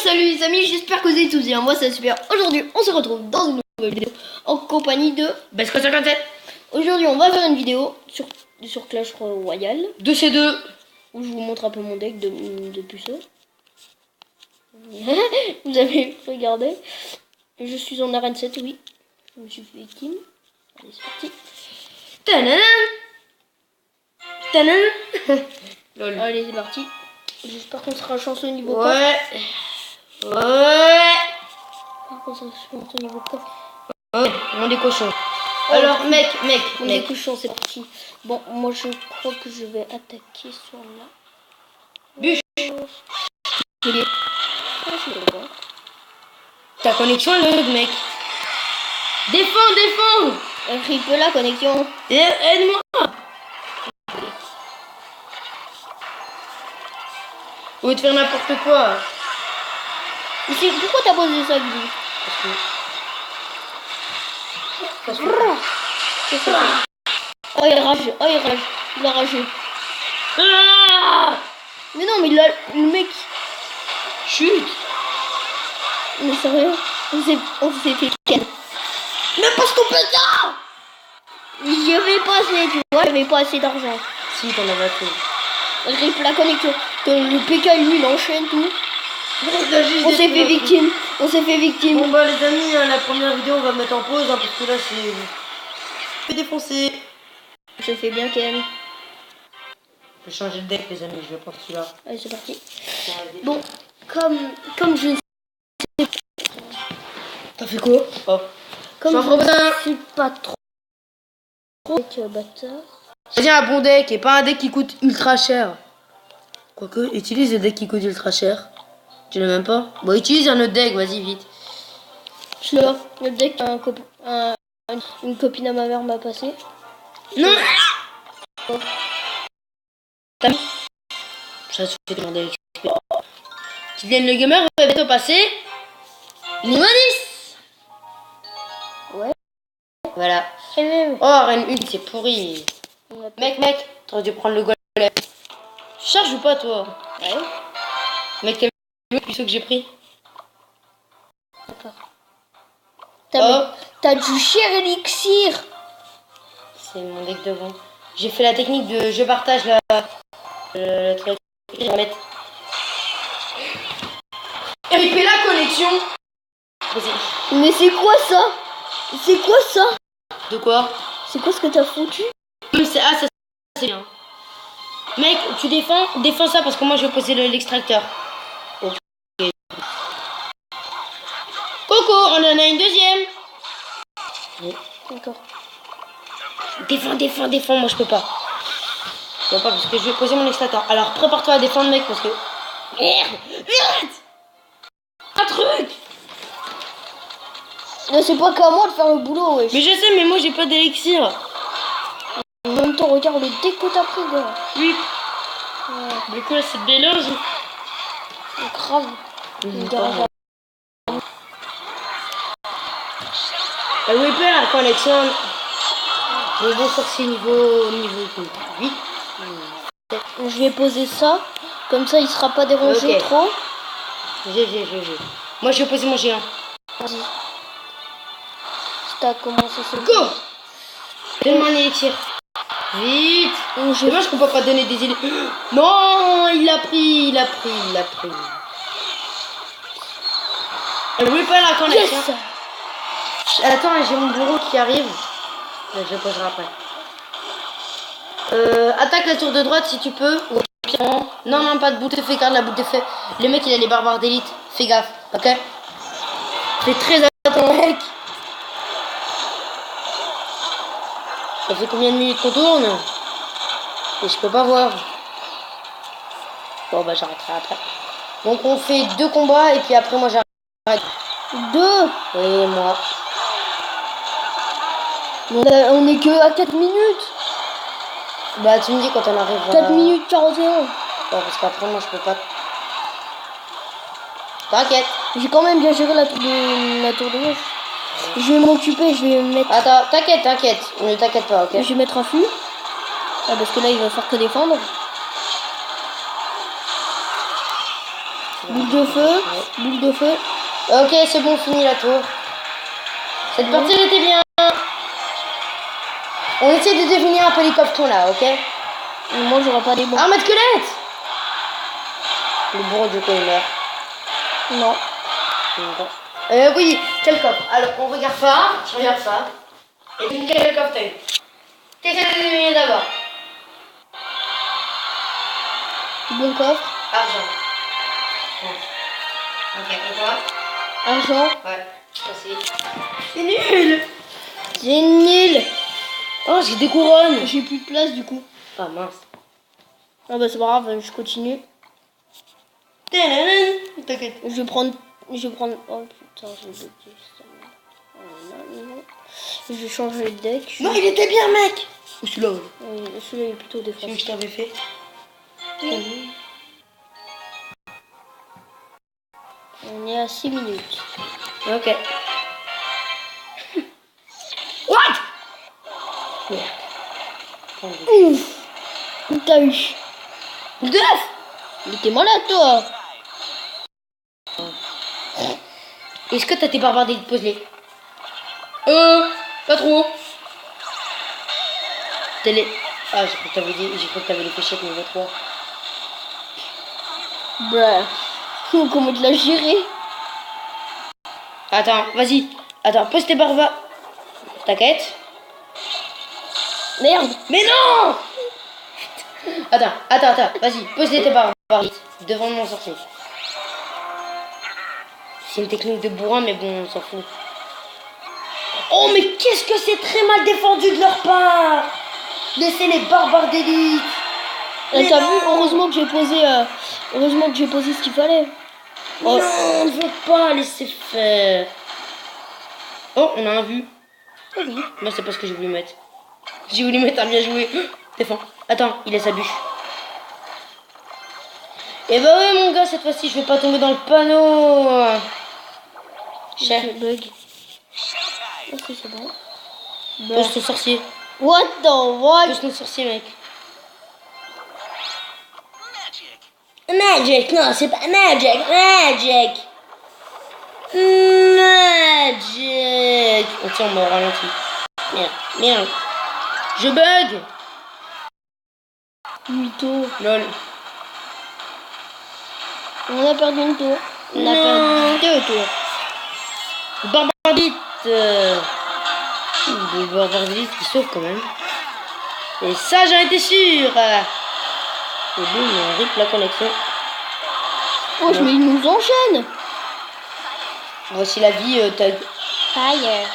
salut les amis, j'espère que vous allez tous bien. Moi c'est super. Aujourd'hui on se retrouve dans une nouvelle vidéo en compagnie de Besco57. Aujourd'hui on va faire une vidéo sur Clash Royale 2C2 où je vous montre un peu mon deck de puceau. Vous avez regardé. Je suis en arène 7, oui. Je me suis fait victime. Allez c'est parti. Tadam. Tadam. Lol. Allez c'est parti. J'espère qu'on sera chanceux au niveau Ouais. coffre. Ouais. J'espère qu'on sera chanceux au niveau coffre. Ouais. On est cochons. Alors mec. On est cochons, c'est parti. Bon, moi je crois que je vais attaquer sur là. Bûche. Je l'ai. Ah, je le vois. Ta connexion est mec. Défends. Rip la connexion. Aide-moi. Au lieu de faire n'importe quoi. Ici, pourquoi t'as posé ça, Guy? Parce que... Qu'est-ce que c'est? Oh, il rage. Il a ragé. Ah. Mais non, mais le mec. Chut. Mais sérieux? On s'est fait ken. Mais parce qu'on peut ça! J'y avais pas assez, tu vois, j'avais pas assez d'argent. Si, t'en avais fait. Rip la connexion. Le PK, lui, il enchaîne tout. On s'est fait victime. Bon bah les amis, la première vidéo on va mettre en pause parce que là c'est... Je vais défoncer. Je fais bien Ken. Je vais changer de deck les amis, je vais prendre celui-là. Allez c'est parti. Bon, comme je ne sais T'as fait quoi? Oh. comme je ne suis pas trop avec bâtard. Vas-y un bon deck et pas un deck qui coûte ultra cher. Quoique, utilise le deck qui coûte ultra cher. Tu l'as même pas? Bon utilise un autre deck, vas-y vite. Je l'ai. Le deck une copine à ma mère m'a passé. Non. Oh. Ça se fait demander l'expert. Kylian le gamer va bientôt passer. Niveau 10. Ouais. Voilà. Et même. Oh Reine 1 c'est pourri. Mec, t'aurais dû prendre le golem. Tu charges ou pas toi? Ouais. Mec, t'as vu le puceau que j'ai pris? D'accord. Oh. T'as du cher élixir. C'est mon deck devant. J'ai fait la technique de je partage le truc. Je vais mettre. RIP la connexion. Vas-y. Mais c'est quoi ça? C'est quoi ça? De quoi? C'est quoi ce que t'as foutu? Ah, ça c'est bien. Mec, tu défends ça parce que moi je vais poser l'extracteur. Ok. Coco, on en a une deuxième. Oui. D'accord. Défends, moi je peux pas. Je peux pas parce que je vais poser mon extracteur. Alors prépare-toi à défendre mec parce que... Merde. Un truc. Mais c'est pas qu'à moi de faire le boulot, wesh. Mais je sais, mais moi j'ai pas d'élixir. En même temps, regarde le deck que t'as pris, gars. Oui. Ouais. Du coup là c'est déloge. C'est grave. La Whipper la connexion. Le bon sorcier niveau 8. Je vais poser ça. Comme ça, il sera pas dérangé Ok. trop. GG. Moi je vais poser mon géant. Vas-y. T'as commencé ce Go. Donne-moi un élixir. Vite. Dommage qu'on peut pas donner des élixirs. Non, il l'a pris. Le Whipper la connexion. Yes. Attends, j'ai mon bureau qui arrive. Je le poserai après. Attaque la tour de droite si tu peux. Non, pas de bout de fée, garde la bout de fée. Le mec il a les barbares d'élite. Fais gaffe, ok? Fais très attention, mec. Ça fait combien de minutes qu'on tourne? Et je peux pas voir. Bon bah j'arrêterai après. Donc on fait 2 combats et puis après moi j'arrête. 2. Oui, moi. On est que à 4 minutes. Bah tu me dis quand on arrive. 4 minutes 41. Ouais, parce qu'après moi je peux pas. T'inquiète. J'ai quand même bien géré la tour de gauche. Je vais m'occuper, je vais mettre. Attends, t'inquiète. Ne t'inquiète pas, ok? Je vais mettre un flux. Ah, parce que là il va faire que défendre. Boule de feu. Boule de feu. Ok, c'est bon, fini la tour. Cette partie elle était bien. On essaie de deviner un peu les coffres qu'on a, ok? Moi, j'aurai pas des bons. Arme de squelette. Le bourreau du coup il meurt. Non. Oui, quel coffre? Alors, on regarde ça, je regarde ça. Et donc, quel coffre t'as eu? Qu'est-ce que t'as deviner d'abord? Bon coffre. Argent. Ouais. Ok, et toi? Argent. Ouais, facile. C'est nul! C'est nul. Oh, j'ai des couronnes! J'ai plus de place du coup. Ah mince. Ah bah c'est pas grave, je continue. T'inquiète. Je vais prendre. Oh putain, j'ai bloqué ça. Oh, non. Je vais changer de deck. Non, il était bien, mec! Ou celui-là, ouais. Celui-là est plutôt Celui défensif. que je t'avais fait. On est à 6 minutes. Ok. What? Merde. Ouf. T'as eu. Deux! Mais t'es malade toi. Est-ce que t'as tes barbares d'élite posés? Pas trop. Télé. Ah, j'ai cru que t'avais dit, j'ai cru que t'avais les fléchettes niveau 3. Bruh. Comment tu l'as géré? Attends, vas-y. Attends, pose tes barbares. T'inquiète. Merde. Mais non! Attends, vas-y, pose tes barbares devant mon sorcier. C'est une technique de bourrin, mais bon, on s'en fout. Oh, mais qu'est-ce que c'est très mal défendu de leur part! Laissez les barbares d'élite! T'as vu, heureusement que j'ai posé ce qu'il fallait. Oh. Non, on ne veut pas laisser faire. Oh, on a un vu. Moi, c'est pas ce que j'ai voulu mettre. J'ai voulu mettre un bien joué. Défends. Attends, il a sa bûche. Et bah ouais, mon gars, cette fois-ci, je vais pas tomber dans le panneau. Cher. Bug. Ok, c'est bon. Pose ton sorcier. What the what? Pose ton sorcier, mec. Magic, non, c'est pas Magic. Oh tiens, on m'a ralenti. Merde. Je bug. Mytho. Lol. On a perdu une tour. On a Non. perdu 2 tours. Barbardite. Le Barbardite qui sauve quand même. Et ça, j'en étais sûr. Et boum, on rip la connexion. Oh, mais ils nous enchaînent. Voici la vie, Tug. Fire.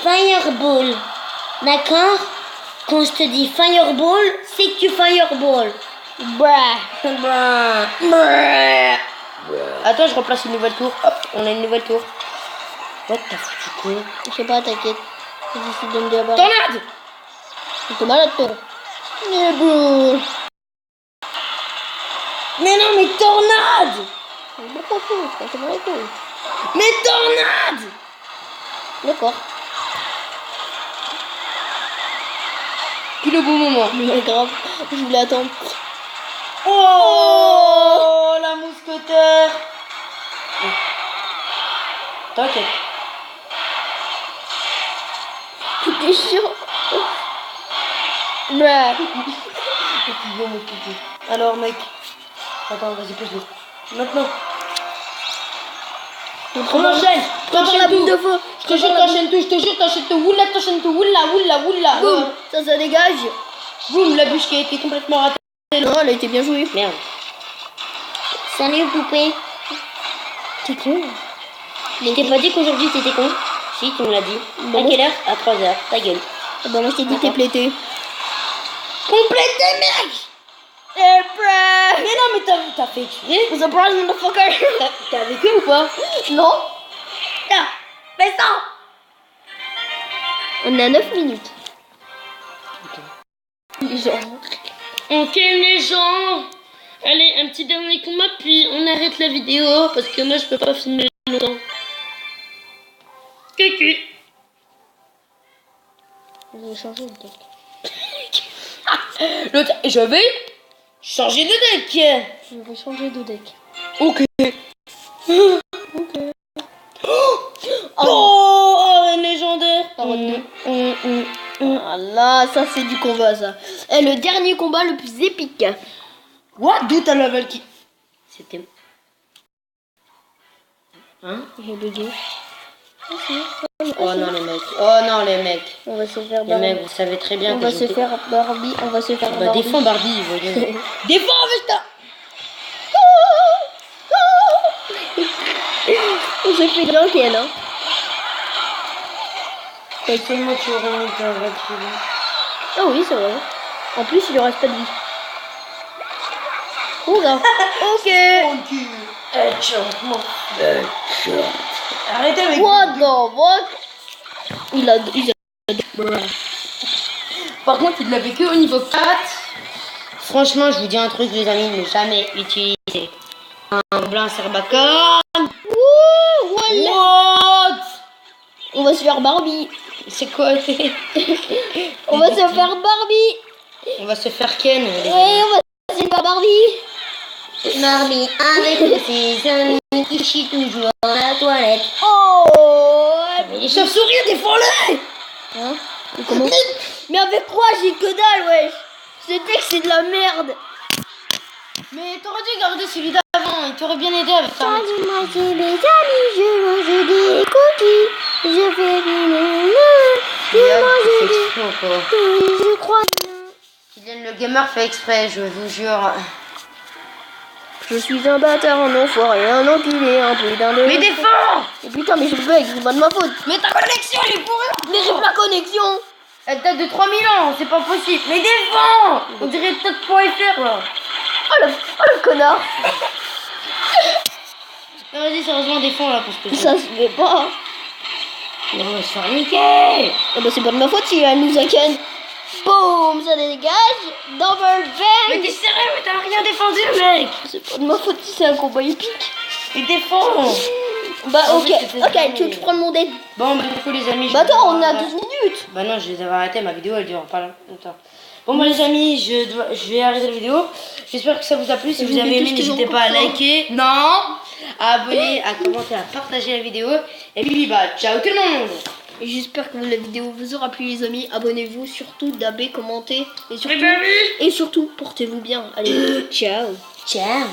Fireball. D'accord? Quand je te dis fireball, c'est que tu fireball. Bruh. Attends, je remplace une nouvelle tour. Hop, on a une nouvelle tour. What t'as foutu quoi? Je sais pas, t'inquiète. J'essaie de me dire. Tornade! T'es malade, toi. Mais bon. Mais non, mais tornade! C'est pas cool. Mais tornade! D'accord. Puis le bon moment. Mais grave, je voulais attendre. Oh, la mousquetaire! T'inquiète. T'es chiant. Bruh. Alors, mec. Attends, vas-y, pose-le. Maintenant. On enchaîne. Prépare la boule de feu. Je te jure, t'enchaînes tout. Oula, t'enchaînes tout. Oula. Boum. Ça dégage. Boum, la bûche qui a été complètement ratée. Non, elle a été bien jouée. Merde. Salut, poupée. T'es con. Je t'ai pas dit qu'aujourd'hui t'étais con? Si, tu me l'as dit. Bon. À quelle heure? À 3h. Ta gueule. Ah bah moi je t'ai dit t'es plété. Complété, mec! Hey, bruh. Mais non, mais t'as fait exprès? Surprise, motherfucker. T'es avec eux ou pas? Non. Tiens, fais ça! On est à 9 minutes. Les gens. Ok, les gens! Allez, un petit dernier combat, puis on arrête la vidéo, parce que moi je peux pas filmer longtemps. Cucu! Je vais changer de deck. L'autre, je vais changer de deck! Je vais changer de deck. Ok. Oh, Oh, un légendaire. ah là, ça c'est du combat ça. Et le dernier combat le plus épique. What? D'où t'as level qui... C'était... Hein? J'ai bugué. Oh non les mecs. Oh non les mecs. On va se faire Les mecs, Barbie. vous savez très bien On que va je se vous- faire Barbie. On va se faire Bah Barbie. défends Barbie, voyons. Défends Vesta. On se fait dans quel hein. Seulement tu aurais mis ta voiture. Ah oui, c'est vrai. En plus, il lui reste pas de vie. Oula. Ok. Arrêtez avec What the what? Il a... Par contre, il l'avait que au niveau 4. Franchement, je vous dis un truc, les amis, ne jamais utiliser un blanc Serbacon. Ouh, voilà. What? On va se faire Barbie. C'est quoi? On va se faire Barbie. On va se faire Ken. Les Ouais, on va se faire Barbie. Barbie avec ses amis qui chient toujours dans la toilette. Oh. Mais les chauves-souris, défends-les! Hein? Mais comment? Mais avec quoi? J'ai que dalle, wesh. Ce texte, c'est de la merde. Mais t'aurais dû garder celui d'avant, il t'aurait bien aidé avec ça. Salut, moi c'est mes amis, je mange des cookies, je fais du nana, je mange des... Je crois... Kylian le gamer fait exprès, je vous jure. Je suis un bâtard, un enfoiré, un enculé, un putain de... Mais défends! Et putain, mais je bug, c'est pas de ma faute. Mais ta connexion elle est pourrie! Mais j'ai pas la connexion. Elle date de 3000 ans, c'est pas possible. Mais défends! On dirait top.fr là. Oh le connard. Non, vas-y, sérieusement, défends là parce que Ça se fait pas. Mais on va se faire niquer! Ah bah c'est pas de ma faute si elle nous a ken. Boum, ça dégage. Double Mais bang. t'es sérieux, mais t'as rien défendu, mec! C'est pas de ma faute si c'est un combat épique. Mais défends! Bah En ok, fait, c'était ok, jamais- tu prends mon dead. Bon, bah du coup, les amis. Bah je vais attends, on devoir- a 12 minutes. Bah non, je les avais arrêtés, ma vidéo elle dure pas longtemps. Bon bah les amis, je vais arrêter la vidéo. J'espère que ça vous a plu. Si vous avez aimé, n'hésitez pas à liker, non, à abonner, à commenter, à partager la vidéo. Et puis bah ciao tout le monde. Et j'espère que la vidéo vous aura plu les amis. Abonnez-vous surtout, d'abé, commentez. Et surtout, Les amis. et surtout portez-vous bien. Allez, ciao. Ciao.